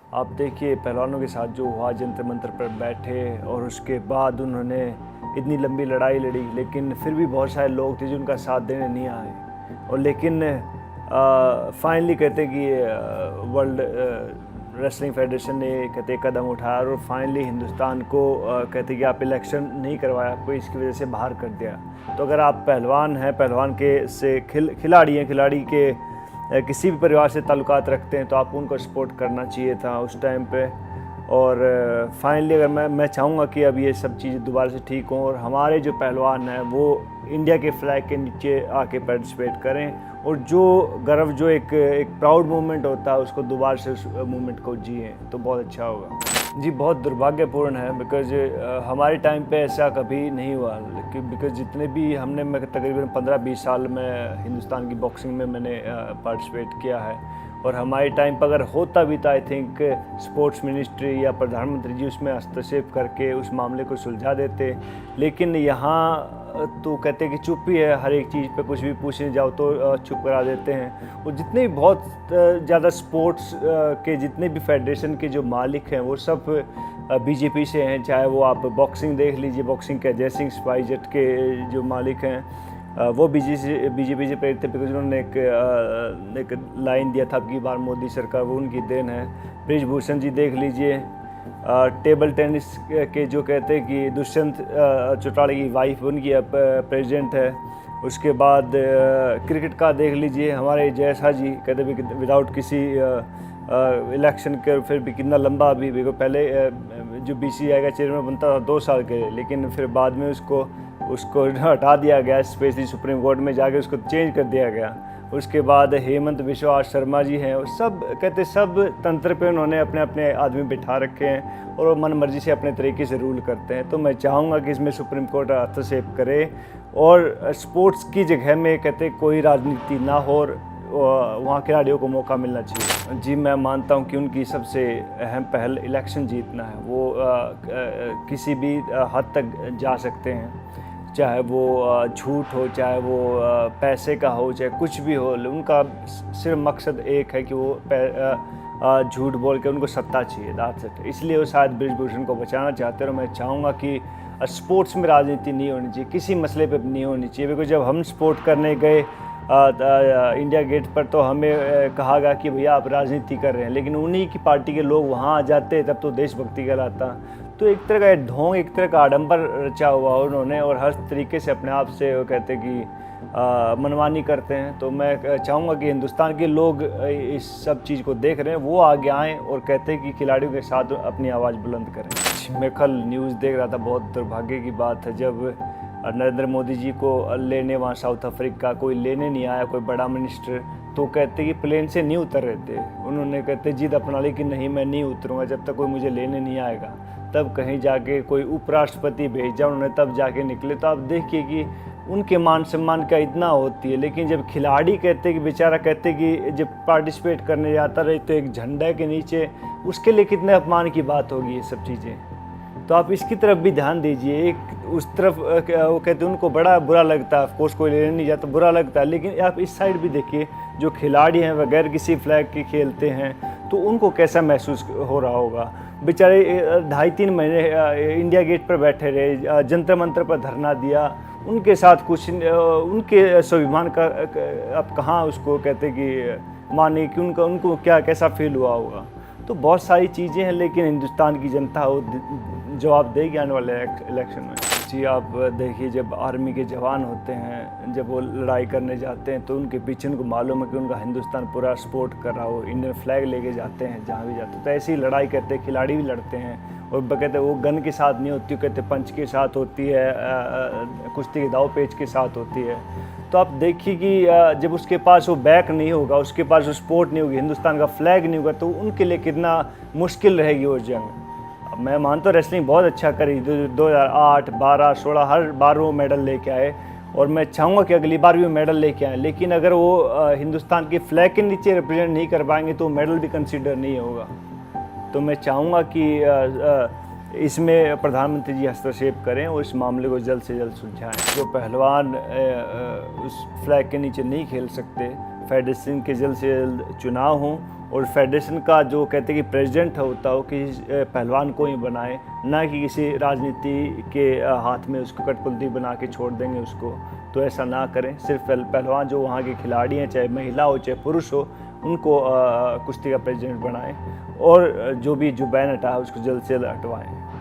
आप देखिए पहलवानों के साथ जो हुआ, जंतर मंतर पर बैठे और उसके बाद उन्होंने इतनी लंबी लड़ाई लड़ी, लेकिन फिर भी बहुत सारे लोग थे जो उनका साथ देने नहीं आए। और लेकिन फाइनली कहते कि वर्ल्ड रेसलिंग फेडरेशन ने कहते कदम उठाया और फाइनली हिंदुस्तान को कहते कि आप इलेक्शन नहीं करवाया, आपको इसकी वजह से बाहर कर दिया। तो अगर आप पहलवान हैं, पहलवान के से खिलाड़ी हैं, खिलाड़ी के किसी भी परिवार से ताल्लुकात रखते हैं, तो आपको उनको सपोर्ट करना चाहिए था उस टाइम पे। और फाइनली अगर मैं चाहूँगा कि अब ये सब चीज़ें दोबारा से ठीक हों और हमारे जो पहलवान हैं वो इंडिया के फ्लैग के नीचे आके पार्टिसिपेट करें और जो गर्व, जो एक प्राउड मोमेंट होता है, उसको दोबारा से उस मोमेंट को जिए तो बहुत अच्छा होगा। जी, बहुत दुर्भाग्यपूर्ण है बिकॉज हमारे टाइम पे ऐसा कभी नहीं हुआ। बिकॉज जितने भी हमने, मैं तकरीबन 15-20 साल में हिंदुस्तान की बॉक्सिंग में मैंने पार्टिसिपेट किया है और हमारे टाइम पर अगर होता भी था, आई थिंक स्पोर्ट्स मिनिस्ट्री या प्रधानमंत्री जी उसमें हस्तक्षेप करके उस मामले को सुलझा देते। लेकिन यहाँ तो कहते हैं कि चुप ही है, हर एक चीज़ पे कुछ भी पूछने जाओ तो चुप करा देते हैं। और जितने भी बहुत ज़्यादा स्पोर्ट्स के जितने भी फेडरेशन के जो मालिक हैं वो सब बीजेपी से हैं। चाहे वो आप बॉक्सिंग देख लीजिए, बॉक्सिंग के अजय सिंह स्पाइसजेट के जो मालिक हैं वो बीजेपी से प्रेरित थे, बिकॉज उन्होंने एक लाइन दिया था अब की बार मोदी सरकार, वो उनकी देन है। ब्रिजभूषण जी देख लीजिए, टेबल टेनिस के जो कहते हैं कि दुष्यंत चौटाला की वाइफ उनकी प्रेसिडेंट है। उसके बाद क्रिकेट का देख लीजिए, हमारे जयसा जी कहते भी विदाउट किसी इलेक्शन के फिर भी कितना लंबा अभी भी पहले जो बीसीसीआई का चेयरमैन बनता था 2 साल के, लेकिन फिर बाद में उसको हटा दिया गया, स्पेशली सुप्रीम कोर्ट में जाके उसको चेंज कर दिया गया। उसके बाद हेमंत बिश्वा शर्मा जी हैं, और सब कहते सब तंत्र पे उन्होंने अपने अपने आदमी बिठा रखे हैं और वो मन मर्जी से अपने तरीके से रूल करते हैं। तो मैं चाहूँगा कि इसमें सुप्रीम कोर्ट हस्तक्षेप करे और स्पोर्ट्स की जगह में कहते कोई राजनीति ना हो और वहाँ खिलाड़ियों को मौका मिलना चाहिए। जी, मैं मानता हूँ कि उनकी सबसे अहम पहल इलेक्शन जीतना है। वो किसी भी हद तक जा सकते हैं, चाहे वो झूठ हो, चाहे वो पैसे का हो, चाहे कुछ भी हो। उनका सिर्फ मकसद एक है कि वो झूठ बोल के उनको सत्ता चाहिए, दैट्स इट। इसलिए वो शायद ब्रिजभूषण को बचाना चाहते हैं। और मैं चाहूँगा कि स्पोर्ट्स में राजनीति नहीं होनी चाहिए, किसी मसले पे नहीं होनी चाहिए। बिकॉज जब हम स्पोर्ट करने गए इंडिया गेट पर तो हमें कहा गया कि भैया आप राजनीति कर रहे हैं, लेकिन उन्हीं की पार्टी के लोग वहाँ आ जाते तब तो देशभक्ति कहलाता। तो एक तरह का ढोंग, एक तरह का आडंबर रचा हुआ उन्होंने और हर तरीके से अपने आप से वो कहते कि मनमानी करते हैं। तो मैं चाहूँगा कि हिंदुस्तान के लोग इस सब चीज़ को देख रहे हैं, वो आगे आएँ और कहते हैं कि खिलाड़ियों के साथ अपनी आवाज़ बुलंद करें। मैं कल न्यूज़ देख रहा था, बहुत दुर्भाग्य की बात है, जब नरेंद्र मोदी जी को लेने वहाँ साउथ अफ्रीका कोई लेने नहीं आया, कोई बड़ा मिनिस्टर, तो कहते कि प्लेन से नहीं उतर रहे थे। उन्होंने कहते जिद अपना ली कि नहीं मैं नहीं उतरूँगा जब तक कोई मुझे लेने नहीं आएगा। तब कहीं जाके कोई उपराष्ट्रपति भेजा उन्होंने, तब जाके निकले। तो आप देखिए कि उनके मान सम्मान का इतना होती है, लेकिन जब खिलाड़ी कहते कि बेचारा कहते कि जब पार्टिसिपेट करने जाता रहे तो एक झंडा के नीचे, उसके लिए कितने अपमान की बात होगी ये सब चीज़ें। तो आप इसकी तरफ भी ध्यान दीजिए। एक उस तरफ वो कहते हैं उनको बड़ा बुरा लगता है, ऑफकोर्स कोई लेने नहीं जाता बुरा लगता है, लेकिन आप इस साइड भी देखिए, जो खिलाड़ी हैं बगैर किसी फ्लैग के खेलते हैं तो उनको कैसा महसूस हो रहा होगा। बेचारे 2.5-3 महीने इंडिया गेट पर बैठे रहे, जंतर मंतर पर धरना दिया, उनके साथ कुछ उनके स्वाभिमान का अब कहाँ उसको कहते कि माने कि उनको क्या कैसा फील हुआ होगा। तो बहुत सारी चीज़ें हैं, लेकिन हिंदुस्तान की जनता वो जवाब देगी आने वाले इलेक्शन में। जी, आप देखिए जब आर्मी के जवान होते हैं, जब वो लड़ाई करने जाते हैं तो उनके पीछे उनको मालूम है कि उनका हिंदुस्तान पूरा सपोर्ट कर रहा हो, इंडियन फ्लैग लेके जाते हैं जहाँ भी जाते हैं। तो ऐसी लड़ाई करते हैं, खिलाड़ी भी लड़ते हैं और कहते वो गन के साथ नहीं होती, कहते पंच के साथ होती है, कुश्ती के दाव पेच के साथ होती है। तो आप देखिए कि जब उसके पास वो बैक नहीं होगा, उसके पास वो सपोर्ट नहीं होगी, हिंदुस्तान का फ्लैग नहीं होगा, तो उनके लिए कितना मुश्किल रहेगी वो जंग। मैं मानता हूँ रेसलिंग बहुत अच्छा करी, 2008, 12, 16 हर बार वो मेडल लेके आए और मैं चाहूँगा कि अगली बार भी वो मेडल लेके आए। लेकिन अगर वो हिंदुस्तान के फ्लैग के नीचे रिप्रेजेंट नहीं कर पाएंगे तो मेडल भी कंसीडर नहीं होगा। तो मैं चाहूँगा कि इसमें प्रधानमंत्री जी हस्तक्षेप करें और इस मामले को जल्द से जल्द सुलझाएं। जो पहलवान उस फ्लैग के नीचे नहीं खेल सकते, फेडरेशन के जल्द से जल्द चुनाव हों और फेडरेशन का जो कहते हैं कि प्रेसिडेंट होता हो किसी पहलवान को ही बनाए, ना कि किसी राजनीति के हाथ में उसको कठपुतली बना के छोड़ देंगे उसको। तो ऐसा ना करें, सिर्फ पहलवान जो वहाँ के खिलाड़ी हैं, चाहे महिला हो चाहे पुरुष हो, उनको कुश्ती का प्रेसिडेंट बनाएं और जो भी जुबैन हटा है उसको जल्द से जल्द हटवाएं।